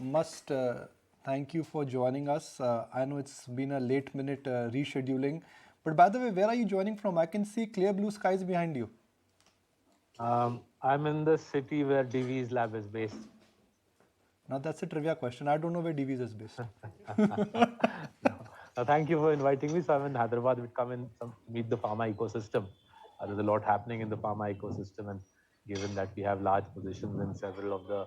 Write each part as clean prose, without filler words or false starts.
must thank you for joining us. I know it's been a late minute rescheduling. But by the way, where are you joining from? I can see clear blue skies behind you. I'm in the city where Divis Lab is based. Now that's a trivia question. I don't know where Divis is based. No, thank you for inviting me. So I'm in Hyderabad. We come in meet the pharma ecosystem. There's a lot happening in the pharma ecosystem, and given that we have large positions in several of the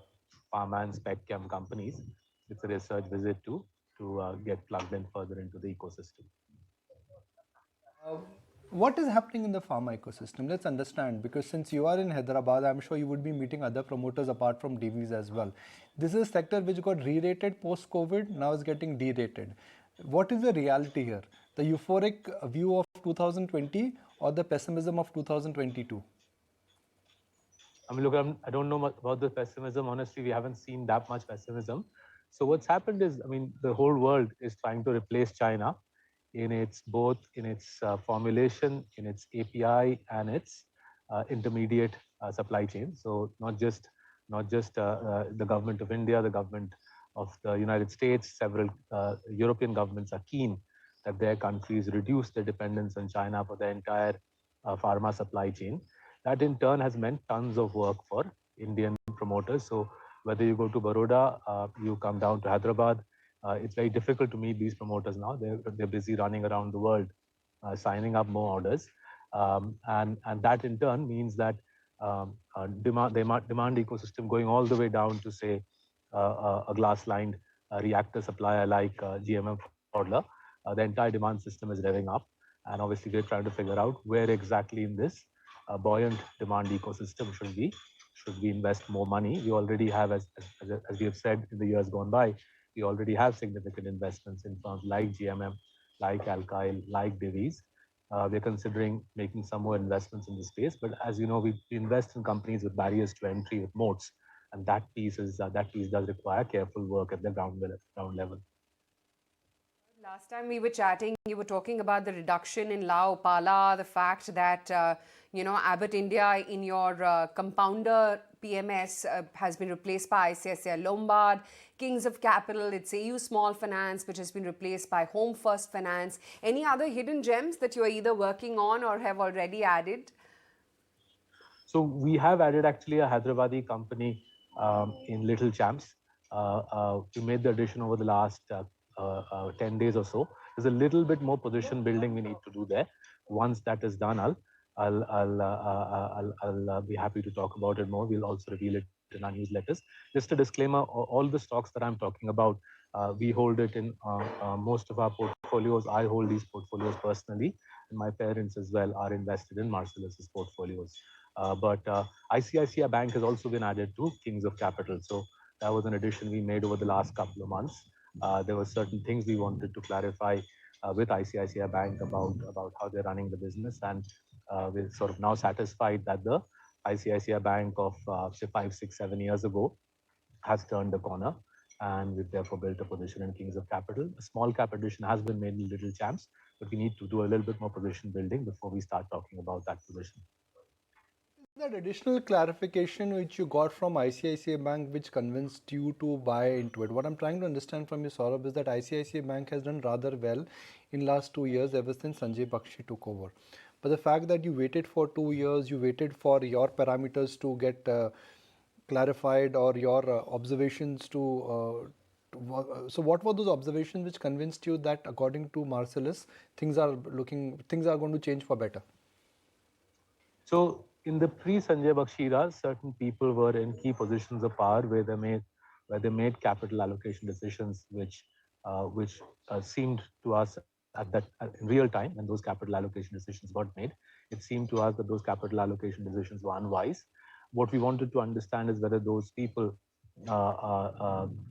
pharma and spec chem companies, it's a research visit to get plugged in further into the ecosystem. What is happening in the pharma ecosystem? Let's understand, because since you are in Hyderabad, I'm sure you would be meeting other promoters apart from Divis as well. This is a sector which got re-rated post-COVID, now is getting de-rated. What is the reality here? The euphoric view of 2020 or the pessimism of 2022? I mean, look, I don't know much about the pessimism. Honestly, we haven't seen that much pessimism. So what's happened is, I mean, the whole world is trying to replace China in its formulation, in its API, and its intermediate supply chain. So not just the government of India, the government of the United States, several European governments are keen that their countries reduce their dependence on China for their entire pharma supply chain. That in turn has meant tons of work for Indian promoters. So whether you go to Baroda, you come down to Hyderabad, it's very difficult to meet these promoters now. They're busy running around the world, signing up more orders, and that in turn means that demand ecosystem going all the way down to say a glass-lined reactor supplier like GMM Pfaudler, the entire demand system is revving up, and obviously we're trying to figure out where exactly in this buoyant demand ecosystem should we invest more money. We already have, as we have said in the years gone by, we already have significant investments in firms like GMM, like Alkyl, like Divis. We're considering making some more investments in the space, but as you know, we invest in companies with barriers to entry, with moats, and that piece does require careful work at the ground level. Last time we were chatting, you were talking about the reduction in Lao Pala, the fact that, Abbott India in your compounder PMS has been replaced by ICICI Lombard, Kings of Capital, it's AU Small Finance, which has been replaced by Home First Finance. Any other hidden gems that you're either working on or have already added? So we have added actually a Hyderabadi company in Little Champs. We made the addition over the last 10 days or so. There's a little bit more position building we need to do there. Once that is done, I'll be happy to talk about it more. We'll also reveal it in our newsletters. Just a disclaimer: all the stocks that I'm talking about, we hold it in most of our portfolios. I hold these portfolios personally, and my parents as well are invested in Marcellus's portfolios. But ICICI Bank has also been added to Kings of Capital. So that was an addition we made over the last couple of months. There were certain things we wanted to clarify with ICICI Bank about how they're running the business, and we're sort of now satisfied that the ICICI Bank of say 5, 6, 7 years ago has turned the corner, and we've therefore built a position in Kings of Capital. A small cap addition has been made in Little Champs, but we need to do a little bit more position building before we start talking about that position. That additional clarification which you got from ICICI Bank which convinced you to buy into it. What I'm trying to understand from you, Saurabh, is that ICICI Bank has done rather well in last 2 years ever since Sanjay Bakshi took over. But the fact that you waited for 2 years, you waited for your parameters to get clarified or your observations to so what were those observations which convinced you that according to Marcellus, things are going to change for better? So in the pre-Sanjay Bakshi era, certain people were in key positions of power where they made capital allocation decisions which seemed to us in real time when those capital allocation decisions got made. It seemed to us that those capital allocation decisions were unwise. What we wanted to understand is whether those people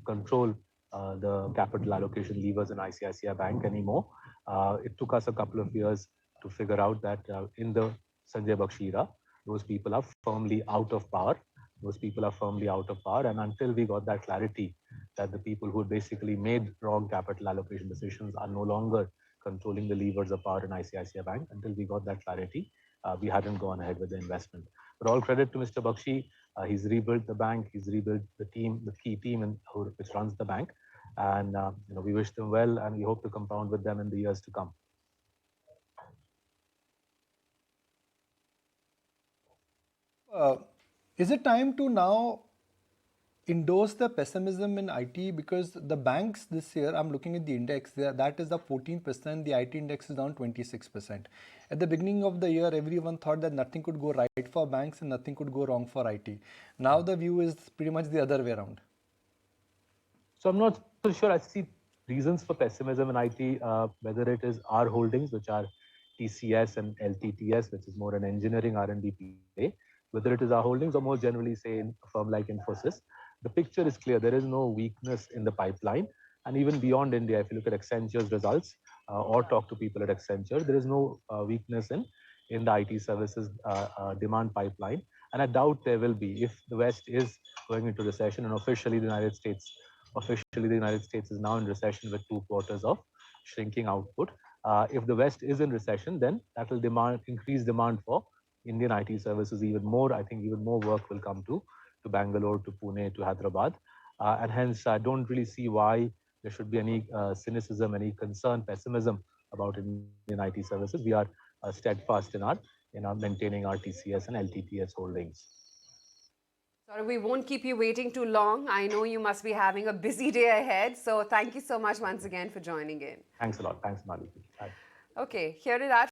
control the capital allocation levers in ICICI Bank anymore. It took us a couple of years to figure out that in the Sanjay Bakshi era, those people are firmly out of power. And until we got that clarity that the people who basically made wrong capital allocation decisions are no longer controlling the levers of power in ICICI Bank, until we got that clarity, we hadn't gone ahead with the investment. But all credit to Mr. Bakshi. He's rebuilt the bank. He's rebuilt the team, the key team, which runs the bank. And we wish them well, and we hope to compound with them in the years to come. Is it time to now endorse the pessimism in IT? Because the banks this year, I'm looking at the index, that is up 14%, the IT index is down 26%. At the beginning of the year, everyone thought that nothing could go right for banks and nothing could go wrong for IT. Now the view is pretty much the other way around. So I'm not so sure. I see reasons for pessimism in IT, whether it is our holdings, which are TCS and LTTS, which is more an engineering R&D play, whether it is our holdings or more generally, say, in a firm like Infosys. The picture is clear. There is no weakness in the pipeline. And even beyond India, if you look at Accenture's results or talk to people at Accenture, there is no weakness in the IT services demand pipeline. And I doubt there will be if the West is going into recession and officially the United States is now in recession with 2 quarters of shrinking output. If the West is in recession, then that will increase demand for Indian IT services even more. I think even more work will come to Bangalore, to Pune, to Hyderabad. And hence, I don't really see why there should be any cynicism, any concern, pessimism about Indian IT services. We are steadfast in maintaining our TCS and LTTS holdings. Sorry, we won't keep you waiting too long. I know you must be having a busy day ahead. So thank you so much once again for joining in. Thanks a lot. Thanks, Maliki. Bye. Okay, here is that.